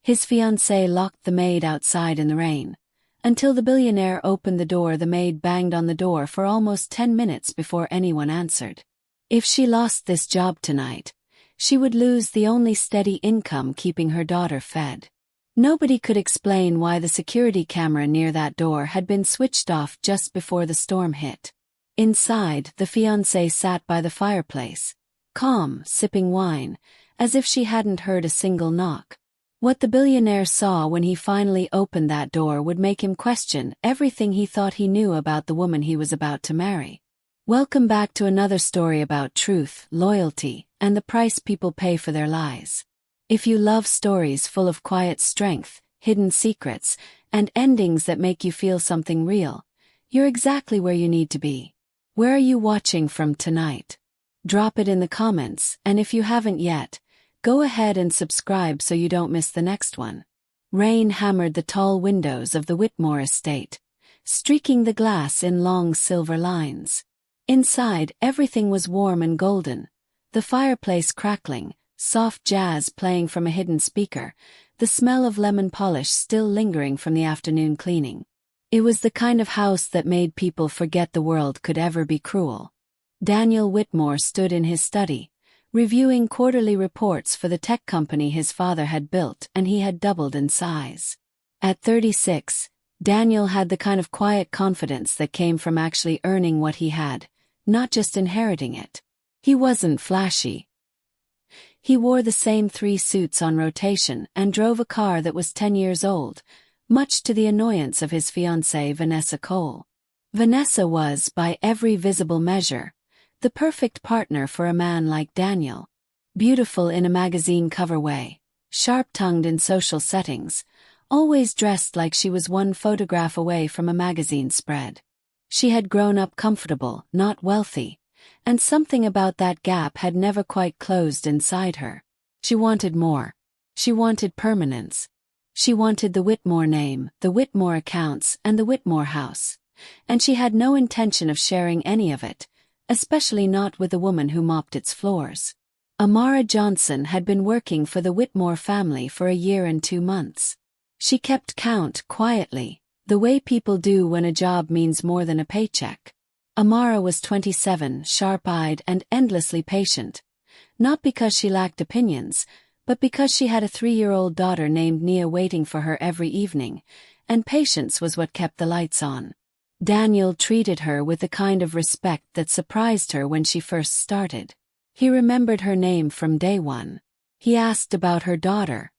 His fiancée locked the maid outside in the rain. Until the billionaire opened the door, the maid banged on the door for almost 10 minutes before anyone answered. If she lost this job tonight, she would lose the only steady income keeping her daughter fed. Nobody could explain why the security camera near that door had been switched off just before the storm hit. Inside, the fiancée sat by the fireplace, calm, sipping wine, as if she hadn't heard a single knock. What the billionaire saw when he finally opened that door would make him question everything he thought he knew about the woman he was about to marry. Welcome back to another story about truth, loyalty, and the price people pay for their lies. If you love stories full of quiet strength, hidden secrets, and endings that make you feel something real, you're exactly where you need to be. Where are you watching from tonight? Drop it in the comments, and if you haven't yet, go ahead and subscribe so you don't miss the next one. Rain hammered the tall windows of the Whitmore estate, streaking the glass in long silver lines. Inside, everything was warm and golden, the fireplace crackling, soft jazz playing from a hidden speaker, the smell of lemon polish still lingering from the afternoon cleaning. It was the kind of house that made people forget the world could ever be cruel. Daniel Whitmore stood in his study, reviewing quarterly reports for the tech company his father had built, and he had doubled in size. At 36, Daniel had the kind of quiet confidence that came from actually earning what he had, not just inheriting it. He wasn't flashy. He wore the same 3 suits on rotation and drove a car that was 10 years old, much to the annoyance of his fiancée Vanessa Cole. Vanessa was, by every visible measure, the perfect partner for a man like Daniel. Beautiful in a magazine cover way, sharp-tongued in social settings, always dressed like she was one photograph away from a magazine spread. She had grown up comfortable, not wealthy, and something about that gap had never quite closed inside her. She wanted more. She wanted permanence. She wanted the Whitmore name, the Whitmore accounts, and the Whitmore house. And she had no intention of sharing any of it, especially not with the woman who mopped its floors. Amara Johnson had been working for the Whitmore family for a year and 2 months. She kept count quietly, the way people do when a job means more than a paycheck. Amara was 27, sharp-eyed and endlessly patient, not because she lacked opinions, but because she had a 3-year-old daughter named Nia waiting for her every evening, and patience was what kept the lights on. Daniel treated her with the kind of respect that surprised her when she first started. He remembered her name from day one. He asked about her daughter.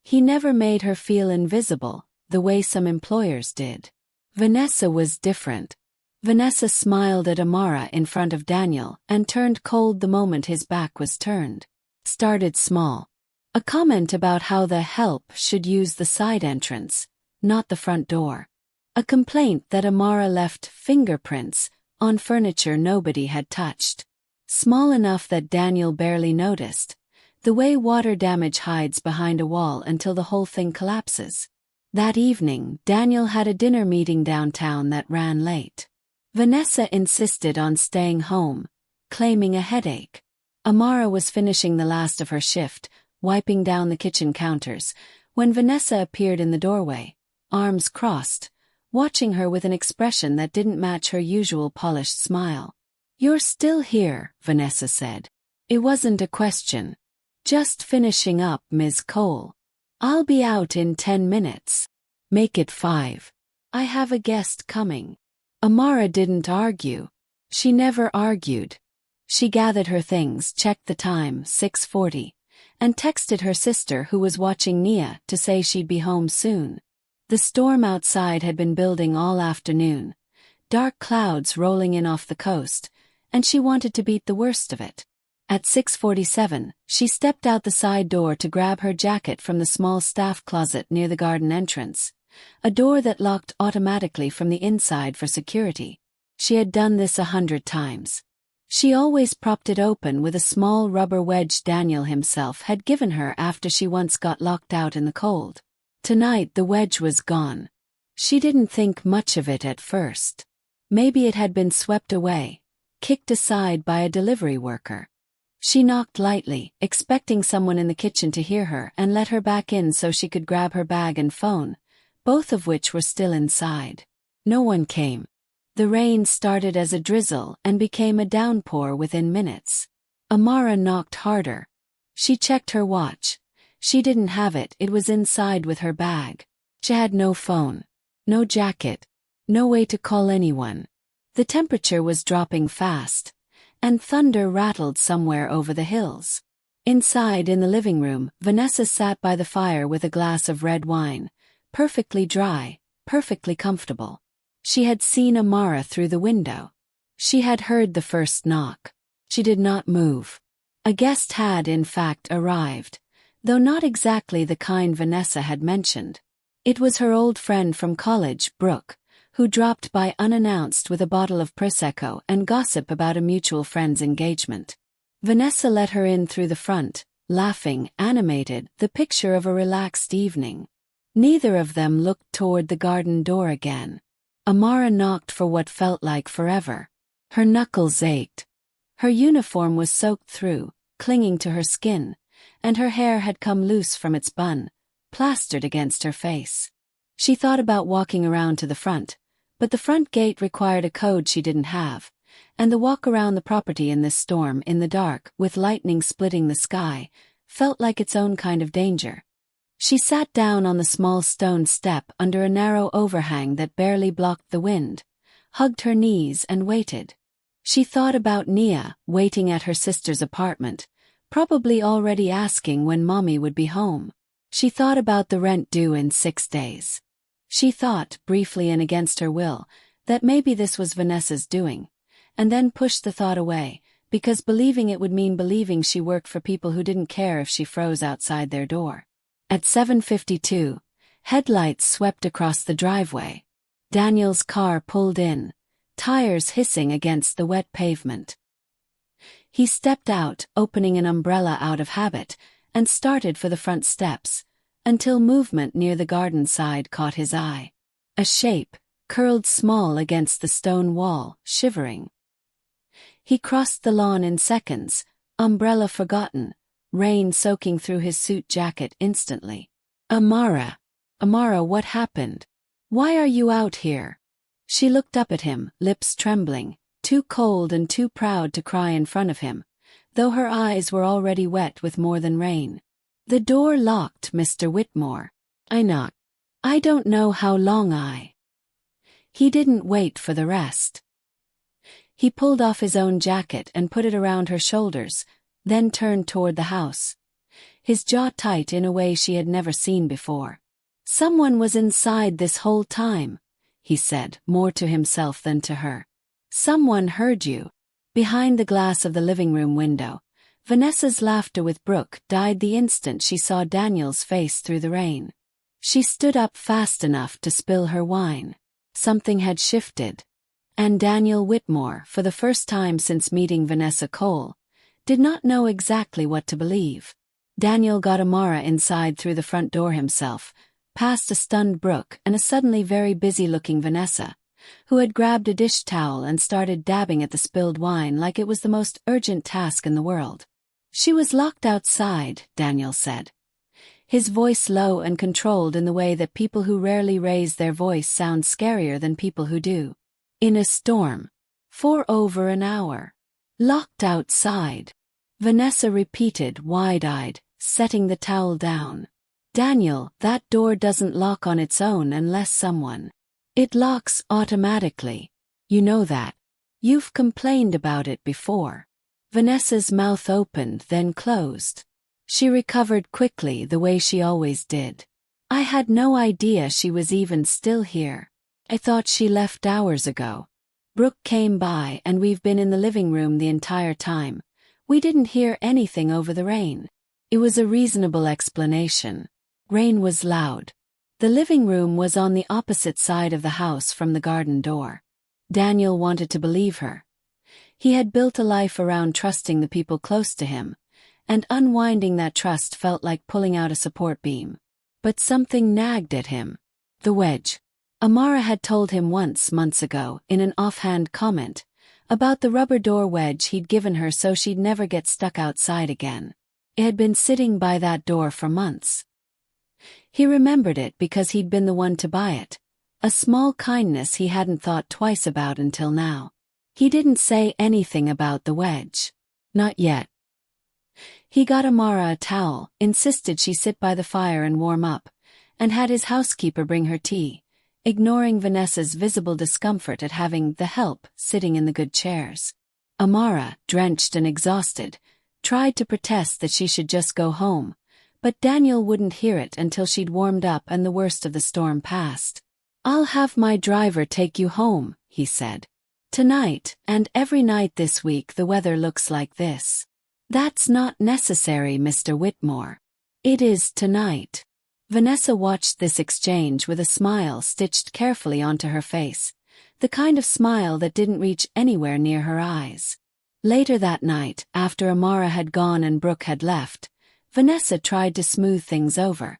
He never made her feel invisible, the way some employers did. Vanessa was different. Vanessa smiled at Amara in front of Daniel and turned cold the moment his back was turned. Started small. A comment about how the help should use the side entrance, not the front door. A complaint that Amara left fingerprints on furniture nobody had touched. Small enough that Daniel barely noticed, the way water damage hides behind a wall until the whole thing collapses. That evening, Daniel had a dinner meeting downtown that ran late. Vanessa insisted on staying home, claiming a headache. Amara was finishing the last of her shift, wiping down the kitchen counters, when Vanessa appeared in the doorway, arms crossed, watching her with an expression that didn't match her usual polished smile. "You're still here," Vanessa said. It wasn't a question. "Just finishing up, Ms. Cole. I'll be out in 10 minutes. Make it 5. I have a guest coming." Amara didn't argue. She never argued. She gathered her things, checked the time, 6:40, and texted her sister who was watching Nia to say she'd be home soon. The storm outside had been building all afternoon, dark clouds rolling in off the coast, and she wanted to beat the worst of it. At 6:47, she stepped out the side door to grab her jacket from the small staff closet near the garden entrance, a door that locked automatically from the inside for security. She had done this 100 times. She always propped it open with a small rubber wedge Daniel himself had given her after she once got locked out in the cold. Tonight the wedge was gone. She didn't think much of it at first. Maybe it had been swept away, kicked aside by a delivery worker. She knocked lightly, expecting someone in the kitchen to hear her and let her back in so she could grab her bag and phone, both of which were still inside. No one came. The rain started as a drizzle and became a downpour within minutes. Amara knocked harder. She checked her watch. She didn't have it, it was inside with her bag. She had no phone, no jacket, no way to call anyone. The temperature was dropping fast, and thunder rattled somewhere over the hills. Inside in the living room, Vanessa sat by the fire with a glass of red wine, perfectly dry, perfectly comfortable. She had seen Amara through the window. She had heard the first knock. She did not move. A guest had in fact arrived, though not exactly the kind Vanessa had mentioned. It was her old friend from college, Brooke, who dropped by unannounced with a bottle of Prosecco and gossip about a mutual friend's engagement. Vanessa let her in through the front, laughing, animated, the picture of a relaxed evening. Neither of them looked toward the garden door again. Amara knocked for what felt like forever. Her knuckles ached. Her uniform was soaked through, clinging to her skin, and her hair had come loose from its bun, plastered against her face. She thought about walking around to the front, but the front gate required a code she didn't have, and the walk around the property in this storm in the dark, with lightning splitting the sky, felt like its own kind of danger. She sat down on the small stone step under a narrow overhang that barely blocked the wind, hugged her knees and waited. She thought about Nia, waiting at her sister's apartment, probably already asking when Mommy would be home. She thought about the rent due in 6 days. She thought, briefly and against her will, that maybe this was Vanessa's doing, and then pushed the thought away, because believing it would mean believing she worked for people who didn't care if she froze outside their door. At 7:52, headlights swept across the driveway. Daniel's car pulled in, tires hissing against the wet pavement. He stepped out, opening an umbrella out of habit, and started for the front steps, until movement near the garden side caught his eye. A shape, curled small against the stone wall, shivering. He crossed the lawn in seconds, umbrella forgotten, rain soaking through his suit jacket instantly. Amara, what happened? Why are you out here? She looked up at him, lips trembling, too cold and too proud to cry in front of him, though her eyes were already wet with more than rain. The door locked, Mr. Whitmore. I knocked. I don't know how long He didn't wait for the rest. He pulled off his own jacket and put it around her shoulders, then turned toward the house. His jaw tight in a way she had never seen before. Someone was inside this whole time, he said, more to himself than to her. Someone heard you. Behind the glass of the living room window, Vanessa's laughter with Brooke died the instant she saw Daniel's face through the rain. She stood up fast enough to spill her wine. Something had shifted. And Daniel Whitmore, for the first time since meeting Vanessa Cole, did not know exactly what to believe. Daniel got Amara inside through the front door himself, past a stunned Brooke and a suddenly very busy-looking Vanessa, who had grabbed a dish towel and started dabbing at the spilled wine like it was the most urgent task in the world. She was locked outside, Daniel said. His voice low and controlled in the way that people who rarely raise their voice sound scarier than people who do. In a storm. For over an hour. Locked outside. Vanessa repeated, wide-eyed, setting the towel down. Daniel, that door doesn't lock on its own unless someone. It locks automatically. You know that. You've complained about it before. Vanessa's mouth opened, then closed. She recovered quickly the way she always did. I had no idea she was even still here. I thought she left hours ago. Brooke came by and we've been in the living room the entire time. We didn't hear anything over the rain. It was a reasonable explanation. Rain was loud. The living room was on the opposite side of the house from the garden door. Daniel wanted to believe her. He had built a life around trusting the people close to him, and unwinding that trust felt like pulling out a support beam. But something nagged at him. The wedge. Amara had told him once, months ago, in an offhand comment, About the rubber door wedge he'd given her so she'd never get stuck outside again. It had been sitting by that door for months. He remembered it because he'd been the one to buy it. A small kindness he hadn't thought twice about until now. He didn't say anything about the wedge. Not yet. He got Amara a towel, insisted she sit by the fire and warm up, and had his housekeeper bring her tea, ignoring Vanessa's visible discomfort at having the help sitting in the good chairs. Amara, drenched and exhausted, tried to protest that she should just go home, but Daniel wouldn't hear it until she'd warmed up and the worst of the storm passed. "I'll have my driver take you home," he said. "Tonight, and every night this week the weather looks like this." "That's not necessary, Mr. Whitmore. It is tonight." Vanessa watched this exchange with a smile stitched carefully onto her face, the kind of smile that didn't reach anywhere near her eyes. Later that night, after Amara had gone and Brooke had left, Vanessa tried to smooth things over.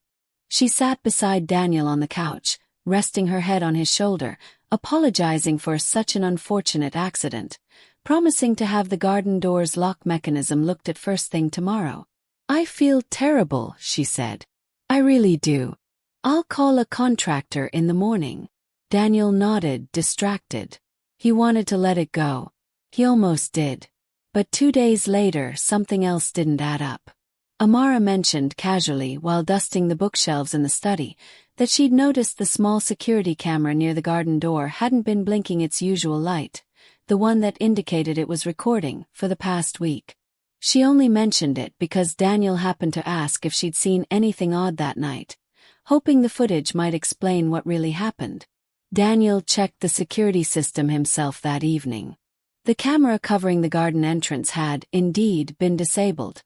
She sat beside Daniel on the couch, resting her head on his shoulder, apologizing for such an unfortunate accident, promising to have the garden door's lock mechanism looked at first thing tomorrow. "I feel terrible," she said. "I really do. I'll call a contractor in the morning." Daniel nodded, distracted. He wanted to let it go. He almost did. But 2 days later something else didn't add up. Amara mentioned casually while dusting the bookshelves in the study that she'd noticed the small security camera near the garden door hadn't been blinking its usual light, the one that indicated it was recording, for the past week. She only mentioned it because Daniel happened to ask if she'd seen anything odd that night, hoping the footage might explain what really happened. Daniel checked the security system himself that evening. The camera covering the garden entrance had, indeed, been disabled.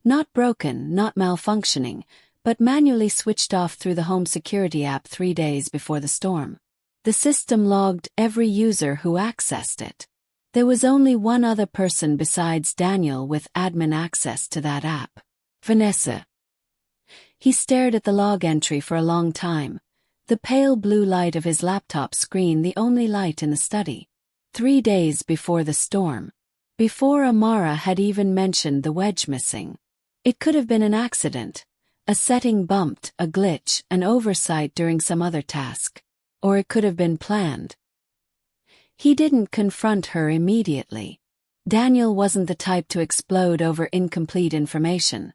Not broken, not malfunctioning, but manually switched off through the home security app 3 days before the storm. The system logged every user who accessed it. There was only one other person besides Daniel with admin access to that app: Vanessa. He stared at the log entry for a long time, the pale blue light of his laptop screen the only light in the study. 3 days before the storm. Before Amara had even mentioned the wedge missing. It could have been an accident. A setting bumped, a glitch, an oversight during some other task. Or it could have been planned. He didn't confront her immediately. Daniel wasn't the type to explode over incomplete information.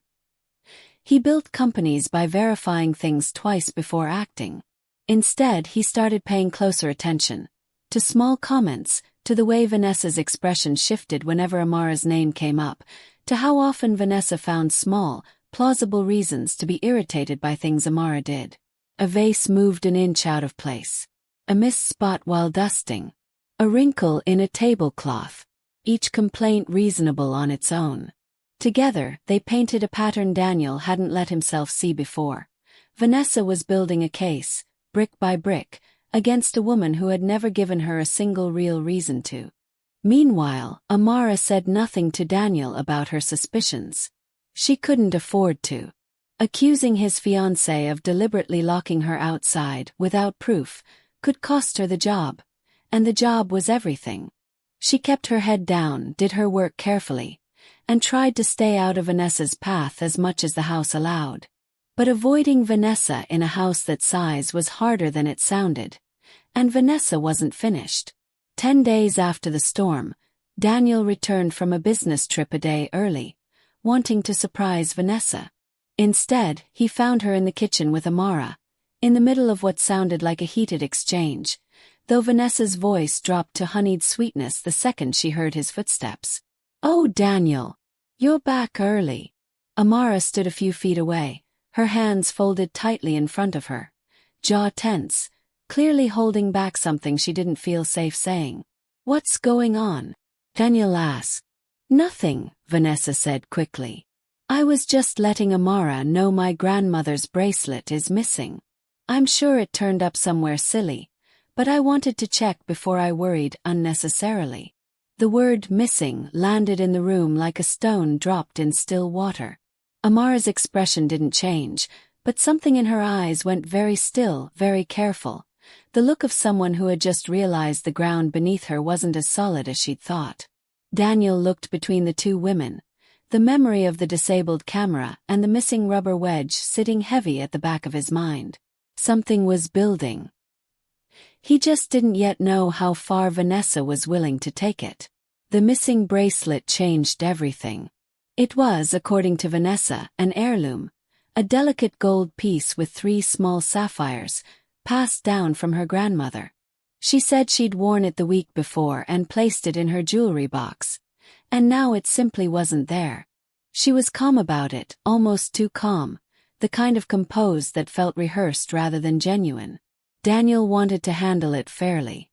He built companies by verifying things twice before acting. Instead, he started paying closer attention to small comments, to the way Vanessa's expression shifted whenever Amara's name came up, to how often Vanessa found small, plausible reasons to be irritated by things Amara did. A vase moved an inch out of place. A missed spot while dusting. A wrinkle in a tablecloth. Each complaint reasonable on its own. Together, they painted a pattern Daniel hadn't let himself see before. Vanessa was building a case, brick by brick, against a woman who had never given her a single real reason to. Meanwhile, Amara said nothing to Daniel about her suspicions. She couldn't afford to. Accusing his fiancé of deliberately locking her outside without proof could cost her the job, and the job was everything. She kept her head down, did her work carefully, and tried to stay out of Vanessa's path as much as the house allowed. But avoiding Vanessa in a house that size was harder than it sounded, and Vanessa wasn't finished. 10 days after the storm, Daniel returned from a business trip a day early, wanting to surprise Vanessa. Instead, he found her in the kitchen with Amara, in the middle of what sounded like a heated exchange, though Vanessa's voice dropped to honeyed sweetness the second she heard his footsteps. "Oh, Daniel, you're back early." Amara stood a few feet away, her hands folded tightly in front of her, jaw tense, clearly holding back something she didn't feel safe saying. "What's going on?" Daniel asked. "Nothing," Vanessa said quickly. "I was just letting Amara know my grandmother's bracelet is missing. I'm sure it turned up somewhere silly, but I wanted to check before I worried unnecessarily." The word "missing" landed in the room like a stone dropped in still water. Amara's expression didn't change, but something in her eyes went very still, very careful, the look of someone who had just realized the ground beneath her wasn't as solid as she'd thought. Daniel looked between the two women, the memory of the disabled camera and the missing rubber wedge sitting heavy at the back of his mind. Something was building. He just didn't yet know how far Vanessa was willing to take it. The missing bracelet changed everything. It was, according to Vanessa, an heirloom, a delicate gold piece with 3 small sapphires, passed down from her grandmother. She said she'd worn it the week before and placed it in her jewelry box, and now it simply wasn't there. She was calm about it, almost too calm, the kind of composed that felt rehearsed rather than genuine. Daniel wanted to handle it fairly.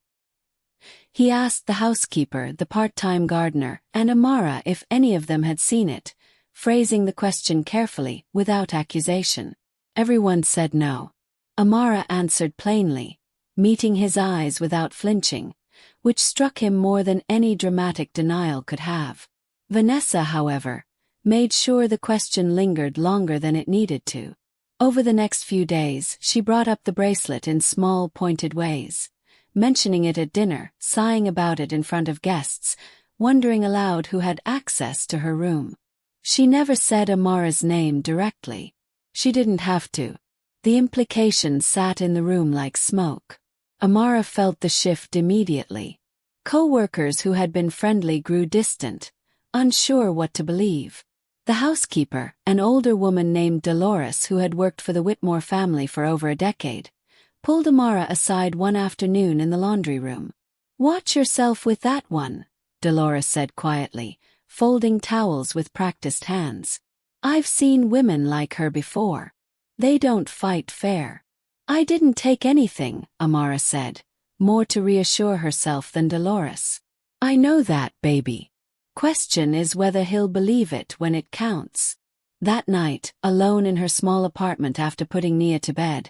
He asked the housekeeper, the part-time gardener, and Amara if any of them had seen it, phrasing the question carefully, without accusation. Everyone said no. Amara answered plainly, meeting his eyes without flinching, which struck him more than any dramatic denial could have. Vanessa, however, made sure the question lingered longer than it needed to. Over the next few days, she brought up the bracelet in small, pointed ways, mentioning it at dinner, sighing about it in front of guests, wondering aloud who had access to her room. She never said Amara's name directly. She didn't have to. The implication sat in the room like smoke. Amara felt the shift immediately. Co-workers who had been friendly grew distant, unsure what to believe. The housekeeper, an older woman named Dolores who had worked for the Whitmore family for over a decade, pulled Amara aside one afternoon in the laundry room. "Watch yourself with that one," Dolores said quietly, folding towels with practiced hands. "I've seen women like her before. They don't fight fair." "I didn't take anything," Amara said, more to reassure herself than Dolores. "I know that, baby. Question is whether he'll believe it when it counts." That night, alone in her small apartment after putting Nia to bed,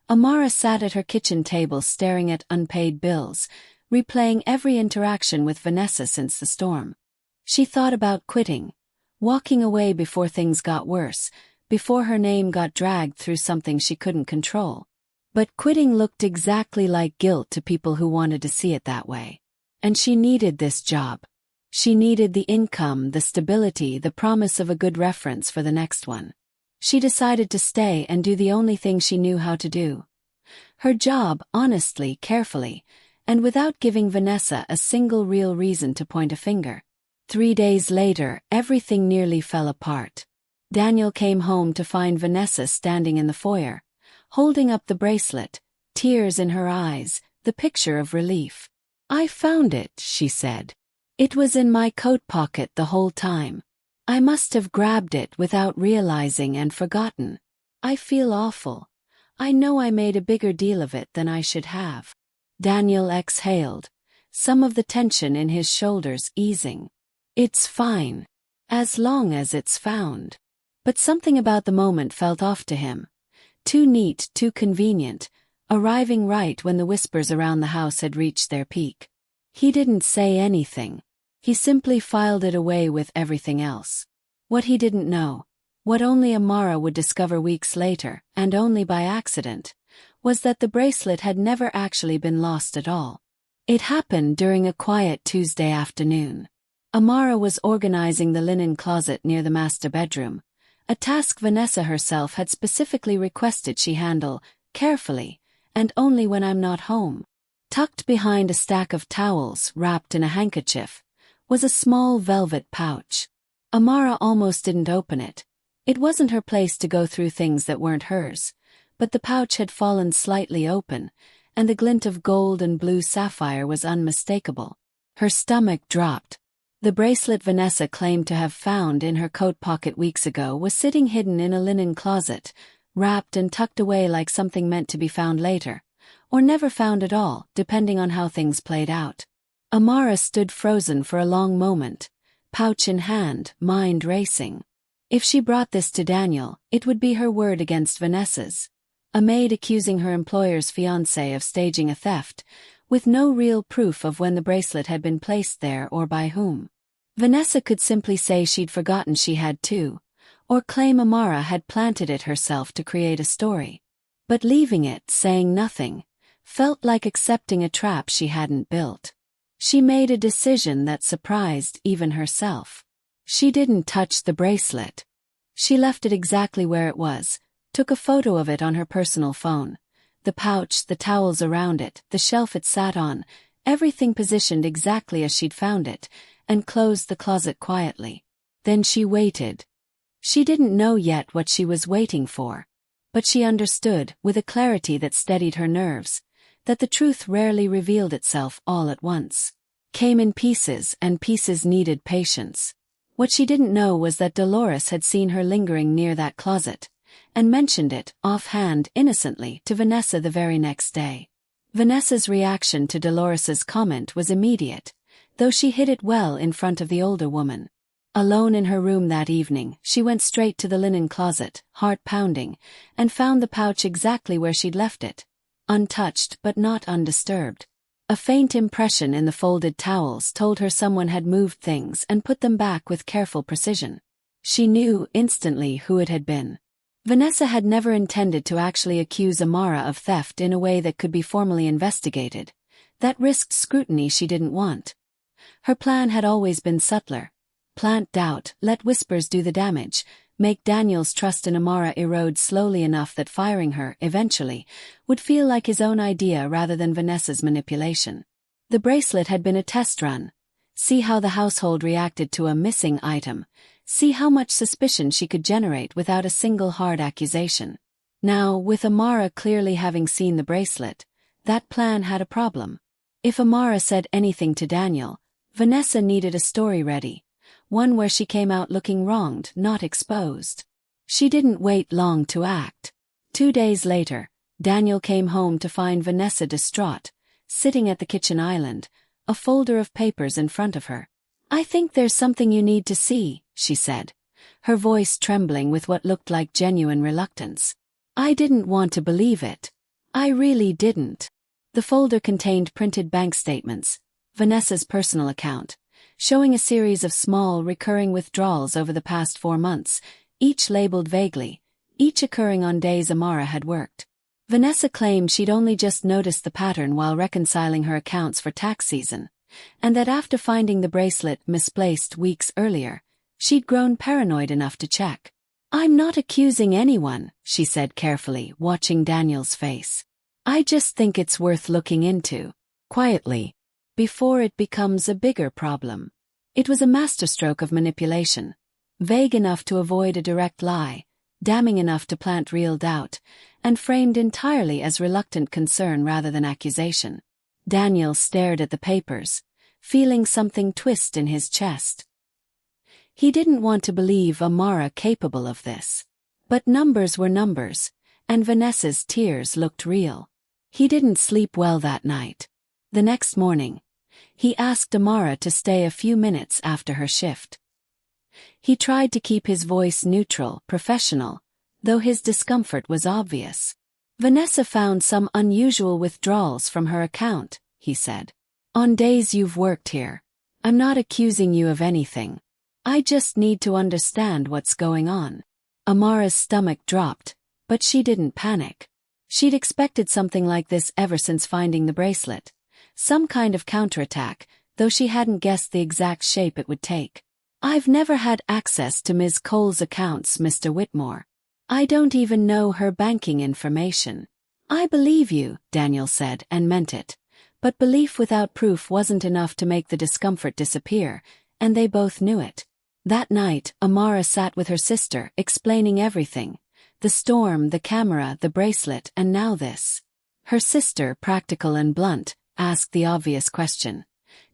Amara sat at her kitchen table staring at unpaid bills, replaying every interaction with Vanessa since the storm. She thought about quitting, walking away before things got worse, before her name got dragged through something she couldn't control. But quitting looked exactly like guilt to people who wanted to see it that way. And she needed this job. She needed the income, the stability, the promise of a good reference for the next one. She decided to stay and do the only thing she knew how to do. Her job, honestly, carefully, and without giving Vanessa a single real reason to point a finger. 3 days later, everything nearly fell apart. Daniel came home to find Vanessa standing in the foyer, holding up the bracelet, tears in her eyes, the picture of relief. "I found it," she said. "It was in my coat pocket the whole time. I must have grabbed it without realizing and forgotten. I feel awful. I know I made a bigger deal of it than I should have." Daniel exhaled, some of the tension in his shoulders easing. "It's fine. As long as it's found." But something about the moment felt off to him. Too neat, too convenient, arriving right when the whispers around the house had reached their peak. He didn't say anything. He simply filed it away with everything else. What he didn't know, what only Amara would discover weeks later, and only by accident, was that the bracelet had never actually been lost at all. It happened during a quiet Tuesday afternoon. Amara was organizing the linen closet near the master bedroom, a task Vanessa herself had specifically requested she handle, carefully, and only when I'm not home. Tucked behind a stack of towels wrapped in a handkerchief was a small velvet pouch. Amara almost didn't open it. It wasn't her place to go through things that weren't hers, but the pouch had fallen slightly open, and the glint of gold and blue sapphire was unmistakable. Her stomach dropped. The bracelet Vanessa claimed to have found in her coat pocket weeks ago was sitting hidden in a linen closet, wrapped and tucked away like something meant to be found later, or never found at all, depending on how things played out. Amara stood frozen for a long moment, pouch in hand, mind racing. If she brought this to Daniel, it would be her word against Vanessa's. A maid accusing her employer's fiancé of staging a theft, with no real proof of when the bracelet had been placed there or by whom. Vanessa could simply say she'd forgotten she had too, or claim Amara had planted it herself to create a story. But leaving it, saying nothing, Felt like accepting a trap she hadn't built. She made a decision that surprised even herself. She didn't touch the bracelet. She left it exactly where it was, took a photo of it on her personal phone. The pouch, the towels around it, the shelf it sat on, everything positioned exactly as she'd found it, and closed the closet quietly. Then she waited. She didn't know yet what she was waiting for. But she understood, with a clarity that steadied her nerves, that the truth rarely revealed itself all at once. Came in pieces, and pieces needed patience. What she didn't know was that Dolores had seen her lingering near that closet, and mentioned it, offhand, innocently, to Vanessa the very next day. Vanessa's reaction to Dolores's comment was immediate, though she hid it well in front of the older woman. Alone in her room that evening, she went straight to the linen closet, heart pounding, and found the pouch exactly where she'd left it, untouched but not undisturbed. A faint impression in the folded towels told her someone had moved things and put them back with careful precision. She knew instantly who it had been. Vanessa had never intended to actually accuse Amara of theft in a way that could be formally investigated. That risked scrutiny she didn't want. Her plan had always been subtler. Plant doubt, let whispers do the damage, make Daniel's trust in Amara erode slowly enough that firing her, eventually, would feel like his own idea rather than Vanessa's manipulation. The bracelet had been a test run. See how the household reacted to a missing item. See how much suspicion she could generate without a single hard accusation. Now, with Amara clearly having seen the bracelet, that plan had a problem. If Amara said anything to Daniel, Vanessa needed a story ready. One where she came out looking wronged, not exposed. She didn't wait long to act. 2 days later, Daniel came home to find Vanessa distraught, sitting at the kitchen island, a folder of papers in front of her. "I think there's something you need to see," she said, her voice trembling with what looked like genuine reluctance. I didn't want to believe it. I really didn't. The folder contained printed bank statements, Vanessa's personal account, showing a series of small recurring withdrawals over the past 4 months, each labeled vaguely, each occurring on days Amara had worked. Vanessa claimed she'd only just noticed the pattern while reconciling her accounts for tax season, and that after finding the bracelet misplaced weeks earlier, she'd grown paranoid enough to check. "I'm not accusing anyone," she said carefully, watching Daniel's face. "I just think it's worth looking into, quietly, before it becomes a bigger problem." It was a masterstroke of manipulation, vague enough to avoid a direct lie, damning enough to plant real doubt, and framed entirely as reluctant concern rather than accusation. Daniel stared at the papers, feeling something twist in his chest. He didn't want to believe Amara capable of this. But numbers were numbers, and Vanessa's tears looked real. He didn't sleep well that night. The next morning, he asked Amara to stay a few minutes after her shift. He tried to keep his voice neutral, professional, though his discomfort was obvious. "Vanessa found some unusual withdrawals from her account," he said. "On days you've worked here. I'm not accusing you of anything. I just need to understand what's going on." Amara's stomach dropped, but she didn't panic. She'd expected something like this ever since finding the bracelet. Some kind of counterattack, though she hadn't guessed the exact shape it would take. "I've never had access to Ms. Cole's accounts, Mr. Whitmore. I don't even know her banking information." "I believe you," Daniel said, and meant it. But belief without proof wasn't enough to make the discomfort disappear, and they both knew it. That night, Amara sat with her sister, explaining everything. The storm, the camera, the bracelet, and now this. Her sister, practical and blunt, asked the obvious question.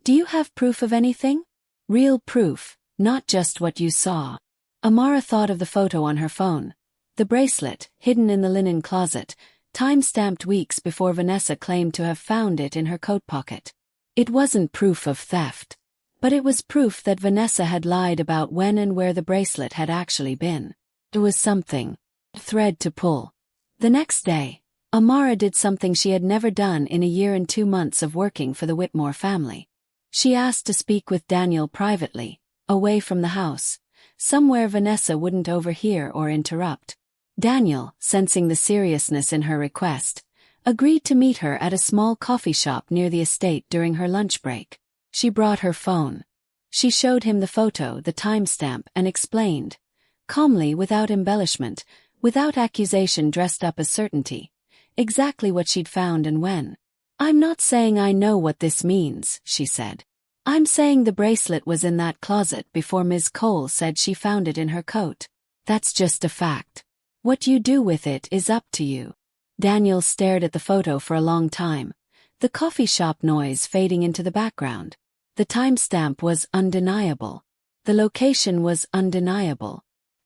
"Do you have proof of anything? Real proof, not just what you saw." Amara thought of the photo on her phone. The bracelet, hidden in the linen closet, time-stamped weeks before Vanessa claimed to have found it in her coat pocket. It wasn't proof of theft. But it was proof that Vanessa had lied about when and where the bracelet had actually been. It was something. A thread to pull. The next day, Amara did something she had never done in a year and 2 months of working for the Whitmore family. She asked to speak with Daniel privately, away from the house, somewhere Vanessa wouldn't overhear or interrupt. Daniel, sensing the seriousness in her request, agreed to meet her at a small coffee shop near the estate during her lunch break. She brought her phone. She showed him the photo, the timestamp, and explained, calmly, without embellishment, without accusation dressed up as certainty, exactly what she'd found and when. "I'm not saying I know what this means," she said. "I'm saying the bracelet was in that closet before Ms. Cole said she found it in her coat. That's just a fact. What you do with it is up to you." Daniel stared at the photo for a long time, the coffee shop noise fading into the background. The timestamp was undeniable. The location was undeniable.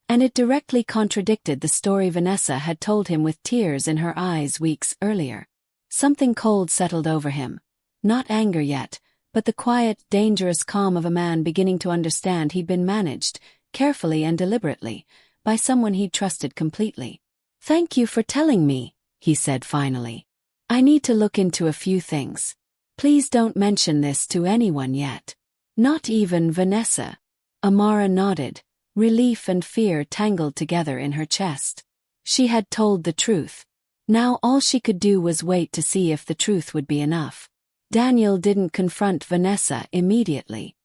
And it directly contradicted the story Vanessa had told him with tears in her eyes weeks earlier. Something cold settled over him. Not anger yet, but the quiet, dangerous calm of a man beginning to understand he'd been managed, carefully and deliberately, by someone he'd trusted completely. "Thank you for telling me," he said finally. "I need to look into a few things. Please don't mention this to anyone yet. Not even Vanessa." Amara nodded, relief and fear tangled together in her chest. She had told the truth. Now all she could do was wait to see if the truth would be enough. Daniel didn't confront Vanessa immediately.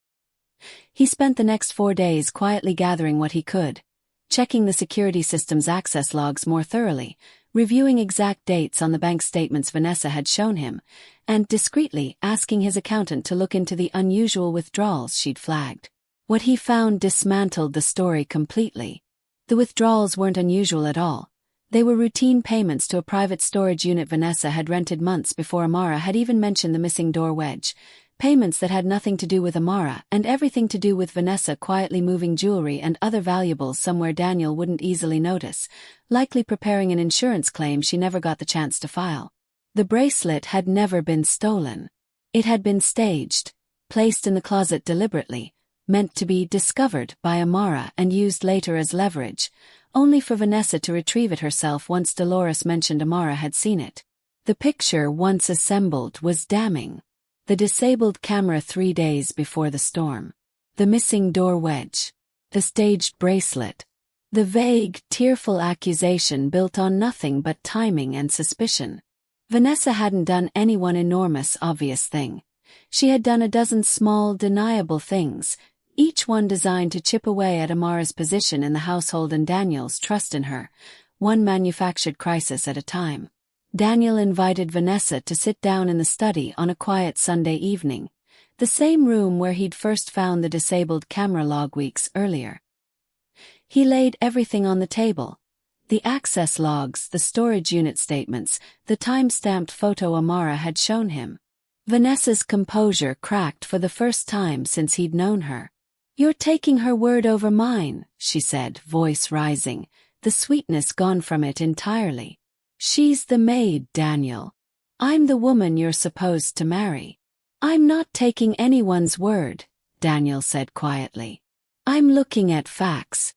He spent the next 4 days quietly gathering what he could, checking the security system's access logs more thoroughly, reviewing exact dates on the bank statements Vanessa had shown him, and discreetly asking his accountant to look into the unusual withdrawals she'd flagged. What he found dismantled the story completely. The withdrawals weren't unusual at all. They were routine payments to a private storage unit Vanessa had rented months before Amara had even mentioned the missing door wedge. Payments that had nothing to do with Amara and everything to do with Vanessa quietly moving jewelry and other valuables somewhere Daniel wouldn't easily notice, likely preparing an insurance claim she never got the chance to file. The bracelet had never been stolen. It had been staged, placed in the closet deliberately, meant to be discovered by Amara and used later as leverage, only for Vanessa to retrieve it herself once Dolores mentioned Amara had seen it. The picture, once assembled, was damning. The disabled camera 3 days before the storm. The missing door wedge. The staged bracelet. The vague, tearful accusation built on nothing but timing and suspicion. Vanessa hadn't done any one enormous, obvious thing. She had done a dozen small, deniable things, each one designed to chip away at Amara's position in the household and Daniel's trust in her, one manufactured crisis at a time. Daniel invited Vanessa to sit down in the study on a quiet Sunday evening, the same room where he'd first found the disabled camera log weeks earlier. He laid everything on the table. The access logs, the storage unit statements, the time-stamped photo Amara had shown him. Vanessa's composure cracked for the first time since he'd known her. "You're taking her word over mine," she said, voice rising, the sweetness gone from it entirely. "She's the maid, Daniel. I'm the woman you're supposed to marry." "I'm not taking anyone's word," Daniel said quietly. "I'm looking at facts.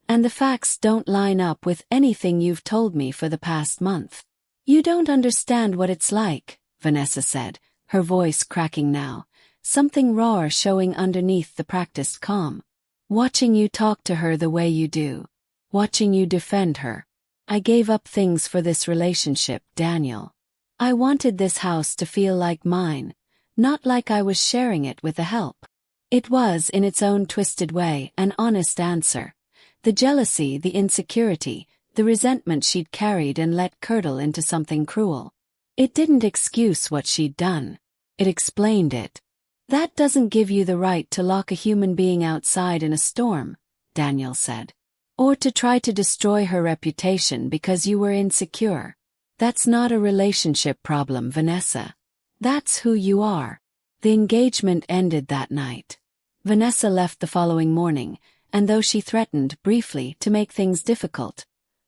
And the facts don't line up with anything you've told me for the past month." "You don't understand what it's like," Vanessa said, her voice cracking now, something raw showing underneath the practiced calm. "Watching you talk to her the way you do. Watching you defend her. I gave up things for this relationship, Daniel. I wanted this house to feel like mine, not like I was sharing it with the help." It was, in its own twisted way, an honest answer. The jealousy, the insecurity, the resentment she'd carried and let curdle into something cruel. It didn't excuse what she'd done. It explained it. "That doesn't give you the right to lock a human being outside in a storm," Daniel said. "Or to try to destroy her reputation because you were insecure. That's not a relationship problem, Vanessa. That's who you are." The engagement ended that night. Vanessa left the following morning, and though she threatened, briefly, to make things difficult,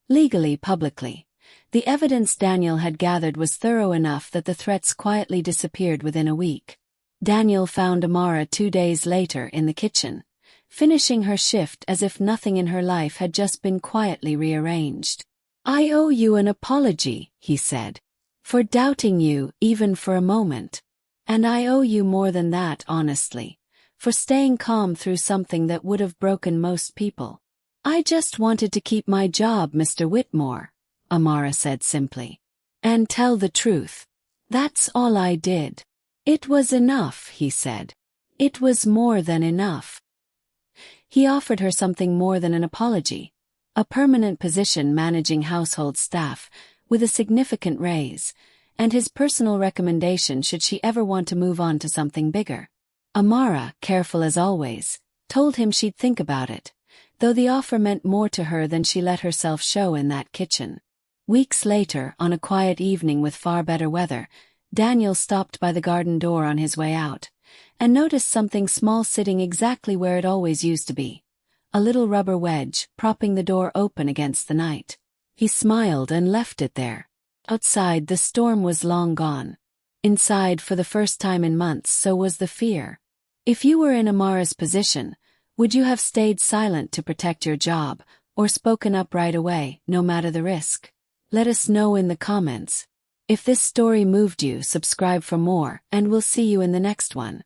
legally, publicly, the evidence Daniel had gathered was thorough enough that the threats quietly disappeared within a week. Daniel found Amara 2 days later in the kitchen, finishing her shift as if nothing in her life had just been quietly rearranged. "I owe you an apology," he said, "for doubting you even for a moment. And I owe you more than that, honestly, for staying calm through something that would have broken most people." "I just wanted to keep my job, Mr. Whitmore," Amara said simply. And tell the truth. That's all I did. It was enough, he said. It was more than enough. He offered her something more than an apology. A permanent position managing household staff, with a significant raise, and his personal recommendation should she ever want to move on to something bigger. Amara, careful as always, told him she'd think about it, though the offer meant more to her than she let herself show in that kitchen. Weeks later, on a quiet evening with far better weather, Daniel stopped by the garden door on his way out, and noticed something small sitting exactly where it always used to be. A little rubber wedge, propping the door open against the night. He smiled and left it there. Outside, the storm was long gone. Inside, for the first time in months, so was the fear. If you were in Amara's position, would you have stayed silent to protect your job, or spoken up right away, no matter the risk? Let us know in the comments. If this story moved you, subscribe for more, and we'll see you in the next one.